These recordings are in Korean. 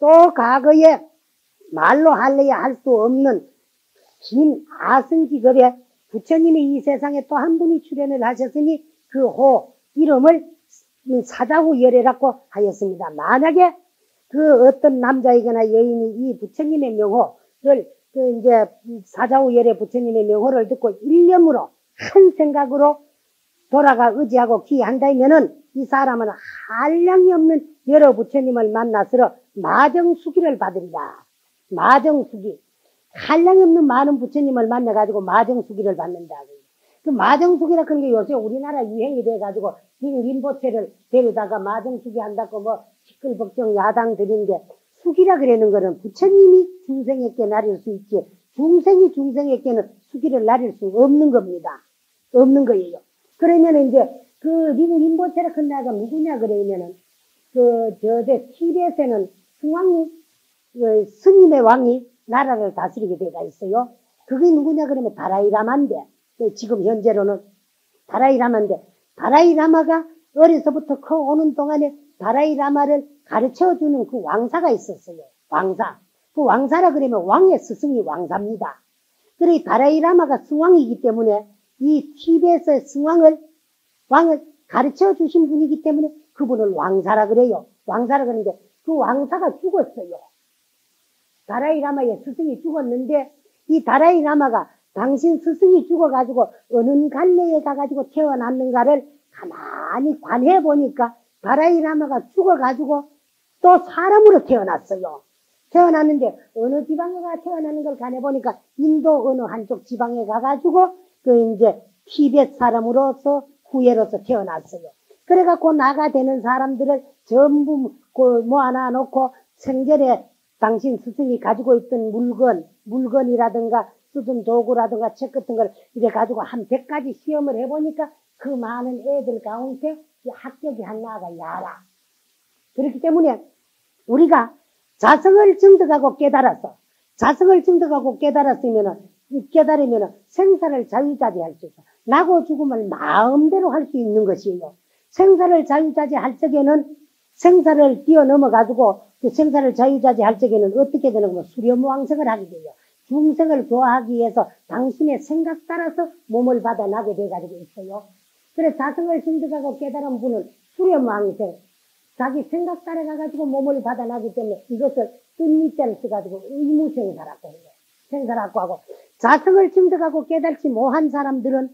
또 과거에 말로 할래야 할 수 없는 긴 아승기급에 부처님이 이 세상에 또 한 분이 출현을 하셨으니 그 호 이름을 사자후열애라고 하였습니다. 만약에 그 어떤 남자이거나 여인이 이 부처님의 명호를 이제 사자후열애 부처님의 명호를 듣고 일념으로 한 생각으로 돌아가 의지하고 기한다면은 이 사람은 한량이 없는 여러 부처님을 만나서 마정수기를 받으리라. 마정수기. 한량이 없는 많은 부처님을 만나가지고 마정수기를 받는다. 그 마정수기라 그런 게 요새 우리나라 유행이 돼가지고 림보체를 데려다가 마정수기 한다고 뭐 시끌벅적 야당 드리는 게 수기라 그러는 거는 부처님이 중생에게 나릴 수 있지 중생이 중생에게는 수기를 나릴 수 없는 겁니다. 없는 거예요. 그러면 이제 그 림보체라 큰 나라가 누구냐 그러면은 티벳에는 승왕이 스님의 왕이 나라를 다스리게 되어 있어요. 그게 누구냐 그러면 다라이라마인데 지금 현재로는 다라이라마인데 다라이라마가 어려서부터 커오는 동안에 다라이라마를 가르쳐주는 그 왕사가 있었어요. 왕사. 그 왕사라 그러면 왕의 스승이 왕사입니다. 그래 다라이라마가 승왕이기 때문에 이 티벳의 왕을 가르쳐주신 분이기 때문에 그분을 왕사라 그래요. 왕사라 그러는데 그 왕사가 죽었어요. 다라이라마의 스승이 죽었는데 이 다라이라마가 당신 스승이 죽어가지고 어느 갈래에 가가지고 태어났는가를 가만히 관해 보니까 다라이라마가 죽어가지고 또 사람으로 태어났어요. 태어났는데 어느 지방에 가 태어나는 걸 관해 보니까 인도 어느 한쪽 지방에 가가지고 이제 티벳 사람으로서 후예로서 태어났어요. 그래갖고 나가 되는 사람들을 전부 모아놔 놓고 생전에 당신 스승이 가지고 있던 물건이라든가 쓰던 도구라든가 책 같은 걸 이래 가지고 한 100가지 시험을 해보니까 그 많은 애들 가운데 합격이 하나가 야라. 그렇기 때문에 우리가 자성을 증득하고 깨달으면은 생사를 자유자재할 수 있어. 나고 죽음을 마음대로 할 수 있는 것이에요. 생사를 자유자재할 적에는 생사를 뛰어넘어가지고 그 생사를 자유자재할 적에는 어떻게 되는 거면 수렴왕생을 하게 돼요. 중생을 교화하기 위해서 당신의 생각 따라서 몸을 받아나게 돼가지고 있어요. 그래서 자성을 증득하고 깨달은 분은 수렴왕생, 자기 생각 따라가가지고 몸을 받아나기 때문에 이것을 뜻미자를 써가지고 의무생사라고 해요. 생사라고 하고, 자성을 증득하고 깨달지 못한 사람들은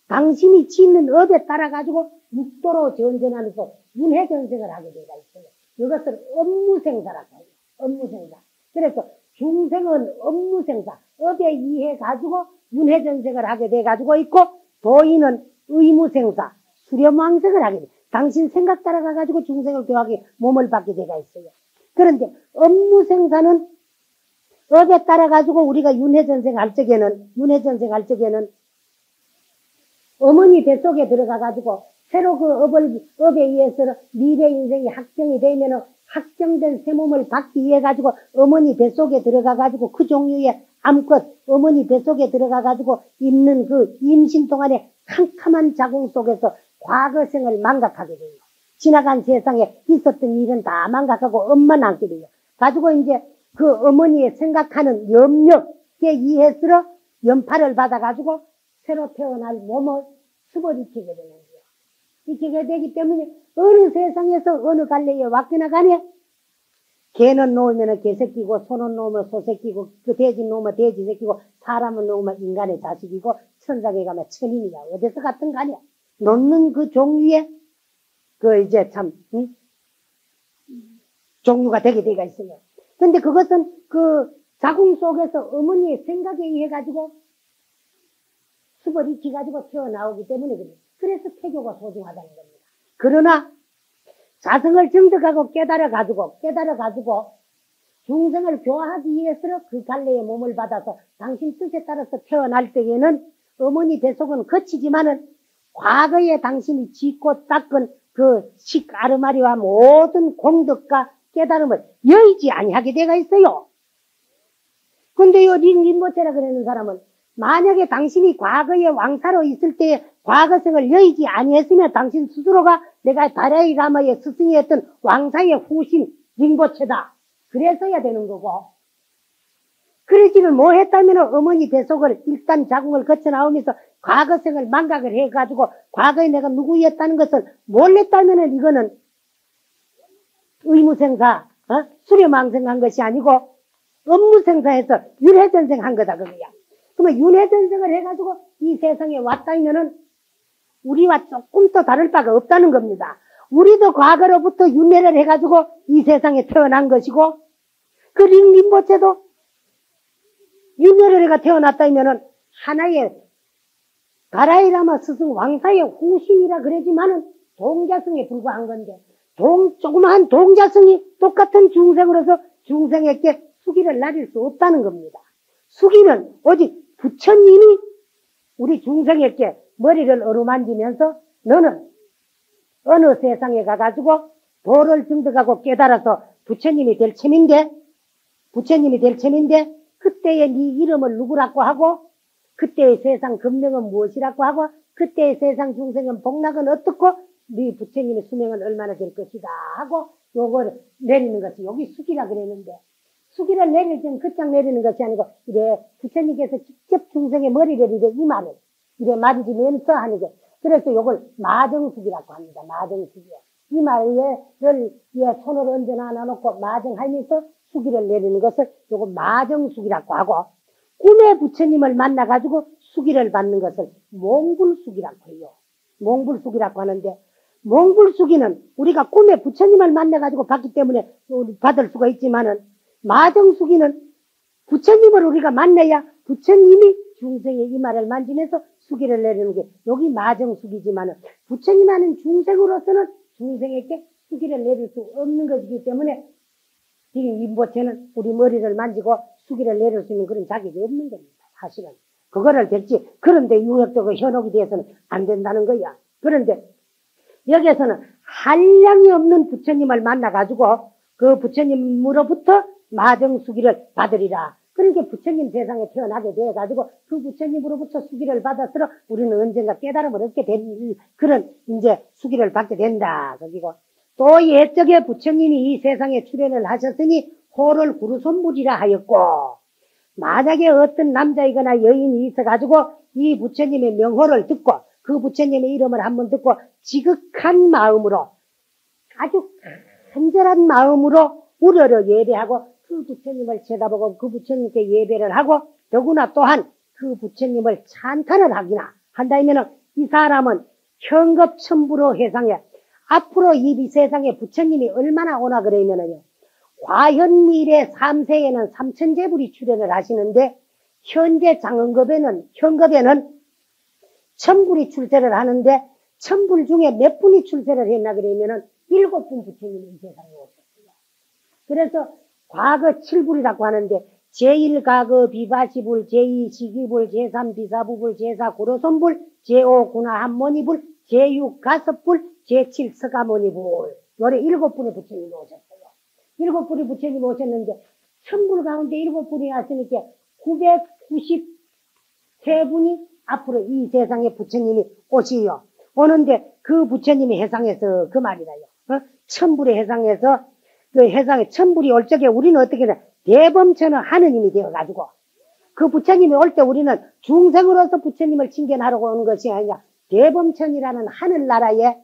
당신이 짓는 업에 따라가지고 육도로 전전하면서 윤회전생을 하게 되어 있어요. 이것을 업무생사라고 해요. 업무생사. 그래서 중생은 업무생사, 업에 의해가지고 윤회전생을 하게 돼가지고 있고, 도인은 의무생사, 수렴왕생을 하게 돼요. 당신 생각 따라가가지고 중생을 교하게 몸을 받게 돼가 있어요. 그런데 업무생사는 업에 따라가지고 우리가 윤회전생 할 적에는 어머니 뱃속에 들어가가지고 새로 그 업에 의해서 미래 인생이 확정이 되면은 확정된 새 몸을 받기 위해 가지고 어머니 뱃속에 들어가가지고 그 종류의 암컷 어머니 뱃속에 들어가가지고 있는 그 임신 동안에 캄캄한 자궁 속에서 과거생을 망각하게 돼요. 지나간 세상에 있었던 일은 다 망각하고 엄마 남게 돼요. 가지고 이제 그 어머니의 생각하는 염력에 의해서 연파를 받아가지고 새로 태어날 몸을 수벌이키게 되는 거예요. 익히게 되기 때문에 어느 세상에서 어느 갈래에 왔거나 간에 개는 놓으면 개새끼고 소는 놓으면 소새끼고 그 돼지 놓으면 돼지 새끼고 사람을 놓으면 인간의 자식이고 천상에 가면 천인이야. 어디서 같은 간이야. 놓는 그 종류에 그 이제 참 종류가 되게 돼가 있어요. 근데 그것은 그 자궁 속에서 어머니의 생각에 의해 가지고 수벌이 기가지고 튀어나오기 때문에 그래요. 그래서 태교가 소중하다는 겁니다. 그러나 자성을 증득하고 깨달아가지고 중생을 교화하기 위해서 그 갈래의 몸을 받아서 당신 뜻에 따라서 태어날 때에는 어머니 뱃속은 거치지만은 과거에 당신이 짓고 닦은 그 식아르마리와 모든 공덕과 깨달음을 여의지 아니하게 되어 있어요. 근데 요 림보체라 그러는 사람은 만약에 당신이 과거에 왕사로 있을 때에 과거생을 여의지 아니했으면 당신 스스로가 내가 다라이라마의 스승이었던 왕사의 후신 림보체다. 그래서야 되는 거고. 그러지를 못했다면 어머니 뱃속을 일단 자궁을 거쳐 나오면서 과거생을 망각을 해가지고 과거에 내가 누구였다는 것을 몰랐다면 이거는 의무생사, 수료망생한 것이 아니고 업무생사에서 윤회전생한 거다 그거야. 그러면 윤회전생을 해가지고 이 세상에 왔다면은 우리와 조금 더 다를 바가 없다는 겁니다. 우리도 과거로부터 윤회를 해가지고 이 세상에 태어난 것이고 그 링림보체도 윤회를 해가 태어났다면은 하나의 가라이라마 스승 왕사의 후신이라 그러지만은 동자승에 불과한 건데 조그마한 동자승이 똑같은 중생으로서 중생에게 수기를 날릴 수 없다는 겁니다. 수기는 오직 부처님이 우리 중생에게 머리를 어루만지면서 너는 어느 세상에 가가지고 도를 증득하고 깨달아서 부처님이 될 셈인데 그때의 네 이름을 누구라고 하고 그때의 세상 금명은 무엇이라고 하고 그때의 세상 중생은 복락은 어떻고 네 부처님의 수명은 얼마나 될 것이다 하고 요걸 내리는 것이 여기 수기라 그랬는데 수기를 내릴 때는 그짝 내리는 것이 아니고 이래 부처님께서 직접 중생의 머리를 이래 이마를 이래 만지면서 하는 게 그래서 요걸 마정수기라고 합니다. 마정수기요. 이마를 손을 얹어놔 놔놓고 마정하면서 수기를 내리는 것을 요거 마정수기라고 하고 꿈의 부처님을 만나가지고 수기를 받는 것을 몽불수기라고 해요. 몽불수기라고 하는데 몽불수기는 우리가 꿈의 부처님을 만나가지고 받기 때문에 받을 수가 있지만은 마정수기는 부처님을 우리가 만나야 부처님이 중생의 이마를 만지면서 수기를 내리는 게 여기 마정수기지만은 부처님 하는 중생으로서는 중생에게 수기를 내릴 수 없는 것이기 때문에 이 임보체는 우리 머리를 만지고 수기를 내릴 수 있는 그런 자격이 없는 겁니다. 사실은. 그거를 됐지. 그런데 유역적으로 현혹이 돼서는 안 된다는 거야. 그런데 여기에서는 한량이 없는 부처님을 만나가지고 그 부처님으로부터 마정수기를 받으리라. 그러니까 부처님 세상에 태어나게 돼가지고 그 부처님으로부터 수기를 받았으러 우리는 언젠가 깨달음을 얻게 된 그런 이제 수기를 받게 된다. 그리고 또 옛적에 부처님이 이 세상에 출현을 하셨으니 호를 구루손불이라 하였고 만약에 어떤 남자이거나 여인이 있어가지고 이 부처님의 명호를 듣고 그 부처님의 이름을 한번 듣고 지극한 마음으로 아주 간절한 마음으로 우러러 예배하고 그 부처님을 쳐다보고 그 부처님께 예배를 하고 더구나 또한 그 부처님을 찬탄을 하기나 한다면은 이 사람은 현겁천부로 해상에 앞으로 이 세상에 부처님이 얼마나 오나 그러면은요. 과현미래 3세에는 삼천제불이 출현을 하시는데 현재 현겁에는 천불이 출세를 하는데 천불 중에 몇 분이 출세를 했나 그러면은 7분 부처님이 이 세상에 오셨어요. 그래서 과거 7불이라고 하는데 제1과거 비바시불, 제2시기불, 제3비사부불, 제4구로손불, 제5 군화한모니불, 제6 가섭불, 제7 서가모니불. 요래 7분의 부처님이 오셨어요. 7분의 부처님이 오셨는데 천불 가운데 7분이 왔으니까 993분이 앞으로 이 세상에 부처님이 오시요. 오는데 그 부처님이 해상에서 그 말이라요. 천불의 해상에서 그 해상에 천불이 올 적에 우리는 어떻게 돼? 대범천은 하느님이 되어가지고 그 부처님이 올 때 우리는 중생으로서 부처님을 칭견하려고 오는 것이 아니라 대범천이라는 하늘나라에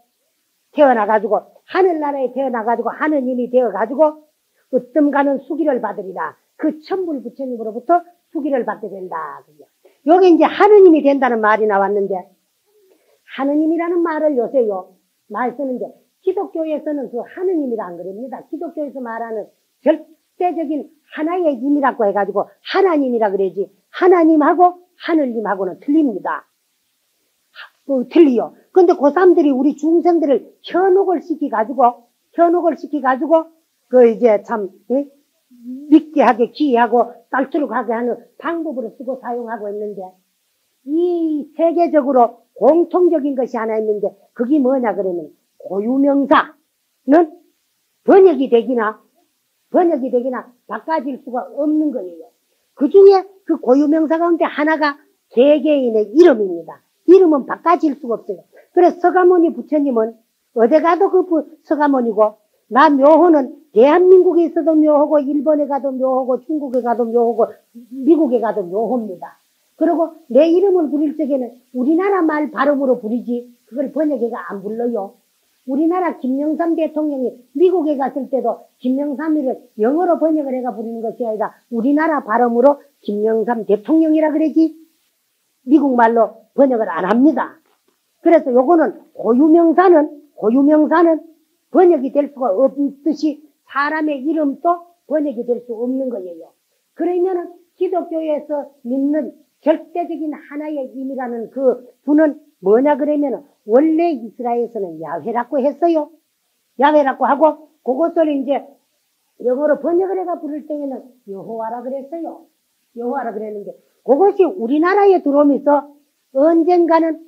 태어나가지고 하느님이 되어가지고 으뜸가는 수기를 받으리라. 그 천불 부처님으로부터 수기를 받게 된다. 여기 이제 하느님이 된다는 말이 나왔는데 하느님이라는 말을 요새요 말 쓰는데 기독교에서는 그 하느님이라 안 그럽니다. 기독교에서 말하는 절대적인 하나의 임이라고 해가지고 하나님이라 그러지 하나님하고 하늘님하고는 틀립니다. 틀리요. 근데 그 사람들이 우리 중생들을 현혹을 시키가지고 그 이제 참 믿게 하게 기이하고 딸투룩하게 하는 방법으로 쓰고 사용하고 있는데 이 세계적으로 공통적인 것이 하나 있는데 그게 뭐냐 그러면 고유명사는 번역이 되기나 바꿔질 수가 없는 거예요. 그 중에 그 고유명사 가운데 하나가 개개인의 이름입니다. 이름은 바꿔질 수가 없어요. 그래서 서가모니 부처님은 어디 가도 그 서가모니고 나 묘호는 대한민국에 있어도 묘호고, 일본에 가도 묘호고, 중국에 가도 묘호고, 미국에 가도 묘호입니다. 그리고 내 이름을 부릴 적에는 우리나라 말 발음으로 부리지, 그걸 번역해가 안 불러요. 우리나라 김영삼 대통령이 미국에 갔을 때도 김영삼이를 영어로 번역을 해가 부르는 것이 아니라 우리나라 발음으로 김영삼 대통령이라 그러지, 미국 말로 번역을 안 합니다. 그래서 요거는 고유명사는 번역이 될 수가 없듯이 사람의 이름도 번역이 될 수 없는 거예요. 그러면은 기독교에서 믿는 절대적인 하나의 힘이라는 그 분은 뭐냐 그러면은 원래 이스라엘에서는 야훼라고 했어요. 야훼라고 하고 그것을 이제 영어로 번역을 해가 부를 때에는 여호와라 그랬어요. 여호와라 그랬는데 그것이 우리나라에 들어오면서 언젠가는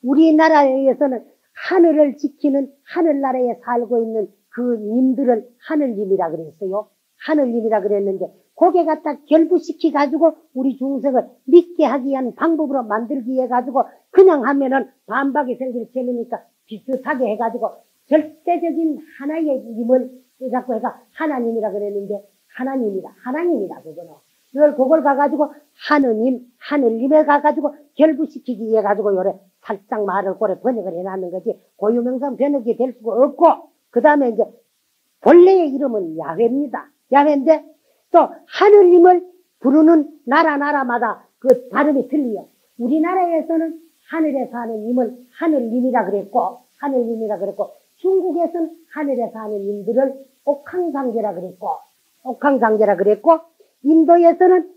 우리나라에서는 하늘을 지키는 하늘나라에 살고 있는 그 님들을 하늘님이라 그랬어요. 하늘님이라 그랬는데 거기에 갖다 결부시켜가지고 우리 중생을 믿게 하기 위한 방법으로 만들기 해가지고 그냥 하면은 반박이 생길 테니까 비슷하게 해가지고 절대적인 하나의 님을 자꾸 해가 하나님이라 그랬는데 하나님이라 그거는. 그걸 가가지고 하늘님에 가가지고 결부시키기 위해 가지고 요래 살짝 말을 고래 번역을 해놨는 거지 고유명사 번역이 될 수가 없고 그 다음에 이제 본래의 이름은 야훼입니다. 야훼인데 또 하늘님을 부르는 나라마다 그 발음이 틀려요. 우리나라에서는 하늘에 사는 님을 하늘님이라 그랬고 중국에서는 하늘에 사는 님들을 옥황상제라 그랬고 인도에서는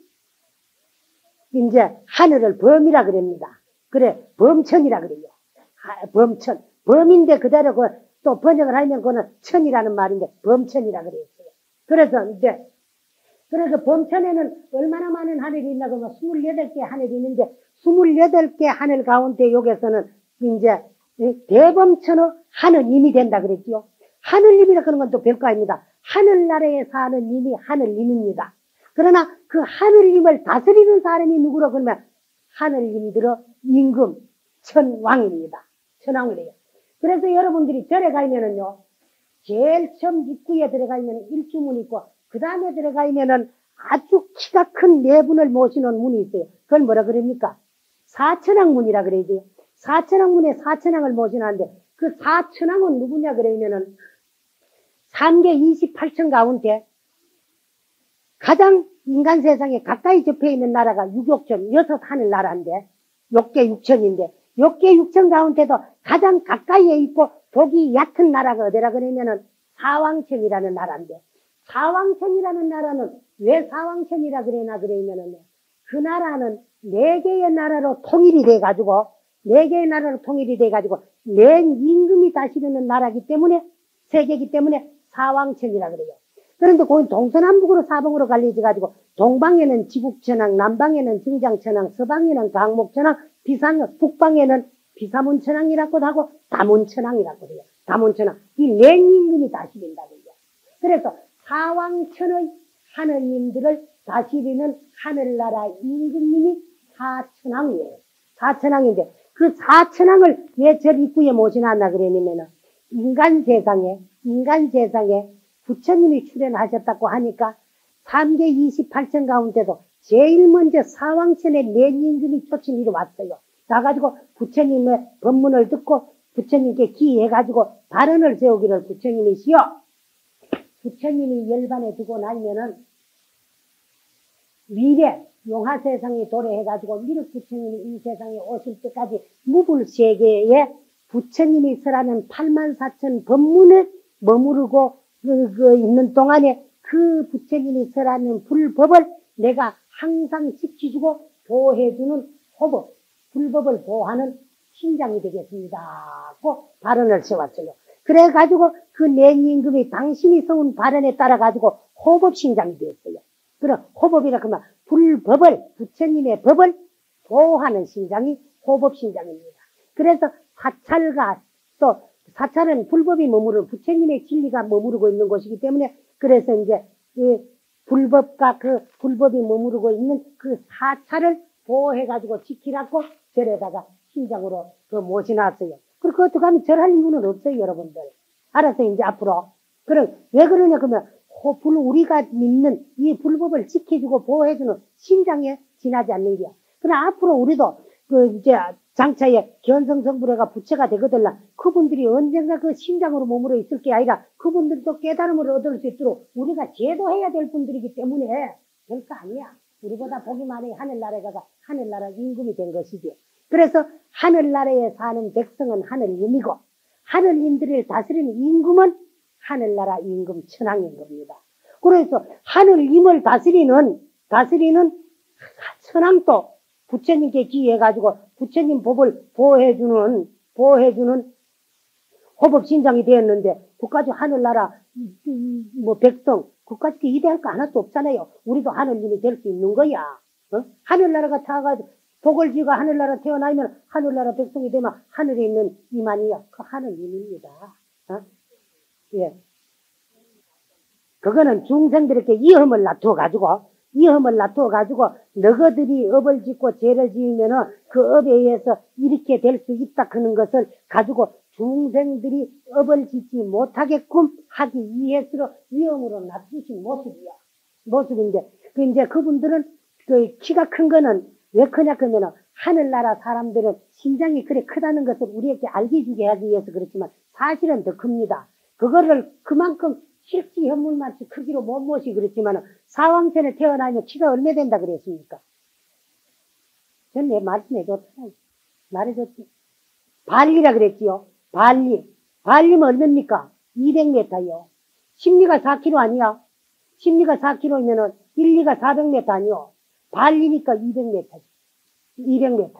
이제 하늘을 범이라 그럽니다. 그래 범천이라 그래요. 범천 범인데 그대로 또 번역을 하면 그거는 천이라는 말인데 범천이라 그랬어요. 그래서 범천에는 얼마나 많은 하늘이 있나 그러면 28개 하늘이 있는데 28개 하늘 가운데 여기서는 이제 대범천의 하느님이 된다 그랬지요. 하느님이라 그런 건 또 별거 아닙니다. 하늘나라에 사는 님이 하느님입니다. 그러나 그 하느님을 다스리는 사람이 누구로 그러면 하느님들의 임금 천왕입니다. 천왕이래요. 그래서 여러분들이 절에 가면은요, 제일 처음 입구에 들어가면 일주문이 있고, 그 다음에 들어가면은 아주 키가 큰 네 분을 모시는 문이 있어요. 그걸 뭐라 그럽니까? 사천왕문이라 그래야 돼요. 사천왕문에 사천왕을 모시는데, 그 사천왕은 누구냐 그러면은, 3계 28천 가운데, 가장 인간 세상에 가까이 접해 있는 나라가 6옥천, 6 하늘나라인데, 6개 6천인데, 6개 6천 가운데도 가장 가까이에 있고 복이 얕은 나라가 어디라 그러면은 사왕천이라는 나라인데, 사왕천이라는 나라는 왜 사왕천이라 그러나 그러면은 그 나라는 4개의 나라로 통일이 돼가지고 맨 임금이 다스리는 나라기 때문에 세계이기 때문에 사왕천이라 그래요. 그런데 거기 동서남북으로 사방으로 갈려져가지고 동방에는 지국천왕, 남방에는 정장천왕, 서방에는 강목천왕, 북방에는 비사문천왕이라고도 하고 다문천왕이라고 해요. 다문천왕. 이 네 임금이 다스린다고 해요. 그래서 사왕천의 하느님들을 다스리는 하늘나라 임금님이 사천왕이에요. 사천왕인데 그 사천왕을 왜 절 입구에 모셔놨나 그러냐면은 인간 세상에 부처님이 출연하셨다고 하니까 3계 28천 가운데도 제일 먼저 사왕천에 네 임금이 초침이 왔어요. 가가지고 부처님의 법문을 듣고 부처님께 기해가지고 발언을 세우기를 부처님이시여. 부처님이 열반에 두고 나면은 미래 용화세상에 도래해가지고 미륵 부처님이 이 세상에 오실 때까지 무불세계에 부처님이 설하는 84,000 법문을 머무르고 있는 동안에 그 부처님이 설하는 불법을 내가 항상 지켜주고 보호해주는 호법, 불법을 보호하는 신장이 되겠습니다고 발언을 세웠어요. 그래가지고 그 내임금이 당신이 세운 발언에 따라가지고 호법신장이 되었어요. 그럼 호법이라 그러면 불법을, 부처님의 법을 보호하는 신장이 호법신장입니다. 그래서 사찰과 또 사찰은 불법이 머무르는 부처님의 진리가 머무르고 있는 곳이기 때문에 그래서 이제 이 불법과 그 불법이 머무르고 있는 그 사찰을 보호해가지고 지키라고 절에다가 신장으로 그 모셔놨어요. 그리고 어떻게 하면 절할 이유는 없어요, 여러분들. 알아서 이제 앞으로 그럼 왜 그러냐 그러면 우리가 믿는 이 불법을 지켜주고 보호해주는 신장에 지나지 않는 거야. 그러나 앞으로 우리도 이제 장차에 견성성불회가 부처가 되거든요. 그분들이 언젠가 그 신장으로 머물러 있을 게 아니라 그분들도 깨달음을 얻을 수 있도록 우리가 제도해야 될 분들이기 때문에 별거 아니야. 우리보다 복이 많이 하늘나라에 가서 하늘나라 임금이 된 것이지. 그래서 하늘나라에 사는 백성은 하늘님이고 하늘님들을 다스리는 임금은 하늘나라 임금 천황임금입니다. 그래서 하늘님을 다스리는 천황도 부처님께 기해가지고 부처님 법을 보호해주는 호법신장이 되었는데 그까지 하늘나라 백성 그까지 이대할 거 하나도 없잖아요. 우리도 하늘님이 될 수 있는 거야. 어? 하늘나라가 타가지고 복을 지고 하늘나라 태어나면 하늘나라 백성이 되면 하늘에 있는 이만이야. 그 하늘님입니다. 어? 예. 그거는 중생들에게 이험을 놔두어 가지고 너희들이 업을 짓고 죄를 지으면은 그 업에 의해서 이렇게 될 수 있다 하는 것을 가지고 중생들이 업을 짓지 못하게끔 하기 위해서 위험으로 놔두신 모습인데 이제 그분들은 그 키가 큰 거는 왜 크냐 그러면은 하늘나라 사람들은 신장이 그래 크다는 것을 우리에게 알게 주게 하기 위해서 그렇지만 사실은 더 큽니다. 그거를 그만큼 실지 현물만치 크기로 못 모시 그랬지만 사왕천에 태어나면 키가 얼마 된다 그랬습니까? 전 내 말씀해줬잖아요. 말해줬지. 발리라 그랬지요. 발리면 얼마입니까? 200m요. 심리가 4km 아니야? 심리가 4km면은 1, 2가 400m 아니요? 발리니까 200m죠. 200m요.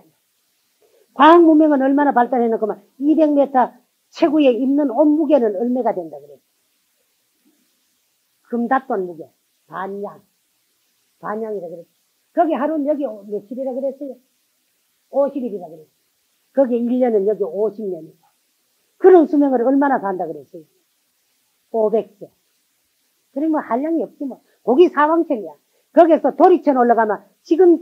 과학 문명은 얼마나 발달해놓고만 200m 체구에 입는 옷 무게는 얼마가 된다 그랬어요. 금닷돈 무게. 반양이라 그랬어요. 거기 하루는 여기 며칠이라 그랬어요? 50일이라 그랬어요. 거기 1년은 여기 50년이고. 그런 수명을 얼마나 산다 그랬어요? 500세. 그러면 한량이 없지 뭐. 거기 사왕천이야. 거기서 도리천 올라가면 지금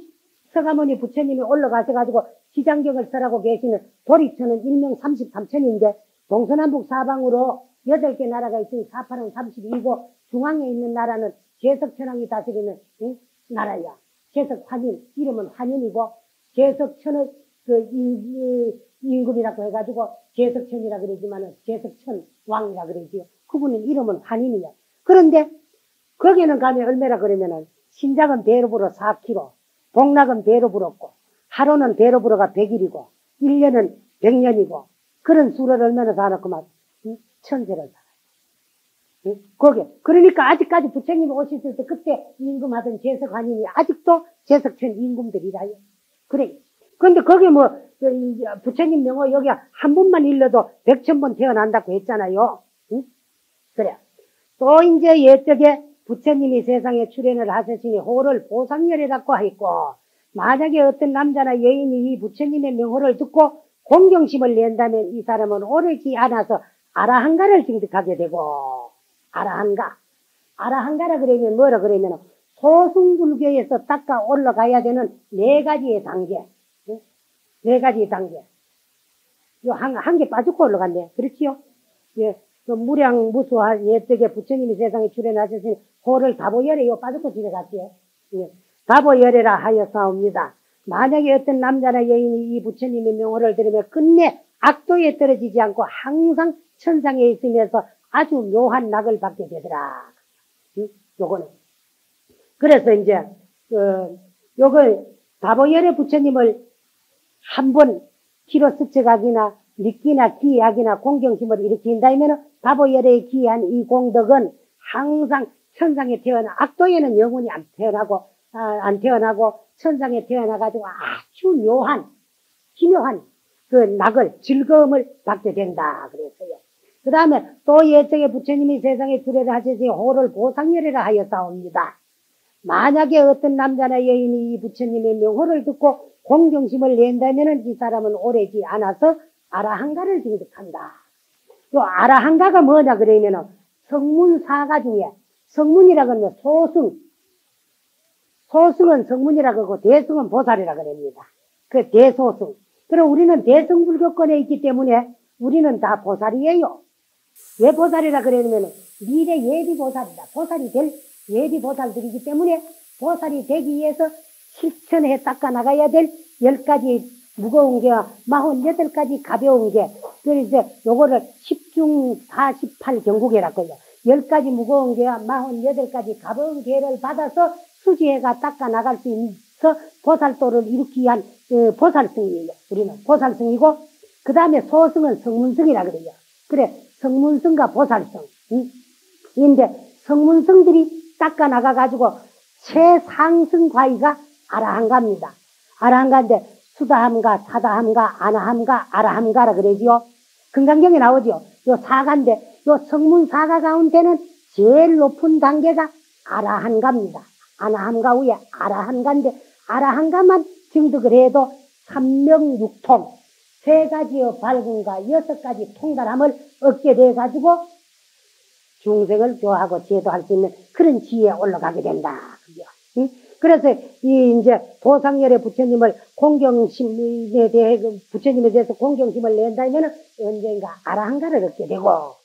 서가모니 부처님이 올라가셔가지고 시장경을 설하고 계시는 도리천은 일명 33천인데 동서남북 사방으로 8개 나라가 있으니 사파는 32이고 중앙에 있는 나라는 제석천왕이 다스리는 나라야. 제석환인, 이름은 환인이고 제석천의 임금이라고 해가지고 제석천이라 그러지만은 제석천왕이라 그러지요. 그분은 이름은 환인이야. 그런데 거기는 가면 얼마라 그러면은 신작은 배로 불어 4km, 복락은 배로 불었고 하루는 배로 불어가 100일이고 1년은 100년이고 그런 수를 얼마나 사놓고만 천세를 살아요. 거기 그러니까 아직까지 부처님이 오셨을 때 그때 임금하던 제석환인이 아직도 제석천 임금들이라요. 그래. 근데 거기 부처님 명호 여기 한 번만 일러도 100,000번 태어난다고 했잖아요. 응? 그래. 또 이제 예적에 부처님이 세상에 출현을 하셨으니 호를 보상열이라고 했고 만약에 어떤 남자나 여인이 이 부처님의 명호를 듣고 공경심을 낸다면 이 사람은 오르지 않아서 아라한가를 징득하게 되고 아라한가라 그러면 뭐라 그러면 소승불교에서 닦아 올라가야 되는 4가지의 단계. 4가지 단계. 한 개 빠졌고 올라갔네. 그렇지요? 예. 무량무수한 예적에 부처님이 세상에 출현하셨으니 호를 다보열에 빠졌고 집에 갔지요. 예. 다보열에라 하여사옵니다. 만약에 어떤 남자나 여인이 이 부처님의 명호를 들으면 끝내 악도에 떨어지지 않고 항상 천상에 있으면서 아주 묘한 낙을 받게 되더라. 요거는. 그래서 이제, 요걸 다보열의 부처님을 한번 기로 스쳐가기나 믿기나 기약이나 공경심을 일으킨다면 다보열에 기한 이 공덕은 항상 천상에 태어나 악도에는 영원히 안 태어나고 천상에 태어나가지고 아주 묘한 기묘한 그 낙을 즐거움을 받게 된다 그랬어요. 그 다음에 또 예적에 부처님이 세상에 출현을 하셔서 호를 보상열이라 하였사옵니다. 만약에 어떤 남자나 여인이 이 부처님의 명호를 듣고 공경심을 낸다면 이 사람은 오래지 않아서 아라한가를 징득한다. 요 아라한가가 뭐냐 그러면은 성문 4가 중에 성문이라 그러면 소승은 성문이라 그러고 대승은 보살이라 그럽니다. 그 대소승. 그럼 우리는 대승불교권에 있기 때문에 우리는 다 보살이에요. 왜 보살이라 그러냐면 미래 예비보살이다. 보살이 될 예비보살들이기 때문에 보살이 되기 위해서 실천해 닦아 나가야 될 10가지 무거운 게 48가지 가벼운 게, 그래서 요거를 10중 48 경국이라고 해요. 10가지 무거운 게 48가지 가벼운 개를 받아서 수지해가 닦아 나갈 수 있어 보살도를 일으키기 위한 보살승이에요. 우리는 보살승이고, 그 다음에 소승은 성문승이라 그래요. 그래, 성문승과 보살승. 인데 성문승들이 닦아 나가가지고 최상승 과위가 아라한가입니다. 아라한가인데 수다함가, 사다함가, 아나함가, 아라함가라 그러지요. 금강경에 나오죠. 요 사가인데 요 성문사가 가운데는 제일 높은 단계가 아라한가입니다. 아나함가 위에 아라한가인데 아라한가만 증득을 해도 삼명육통, 3가지의 밝음과 6가지 통달함을 얻게 돼가지고 중생을 교하고 제도할 수 있는 그런 지혜에 올라가게 된다. 응? 그래서 이제 도상열의 부처님을 공경심에 대해 부처님에 대해서 공경심을 낸다면은 언젠가 아라한가를 얻게 되고,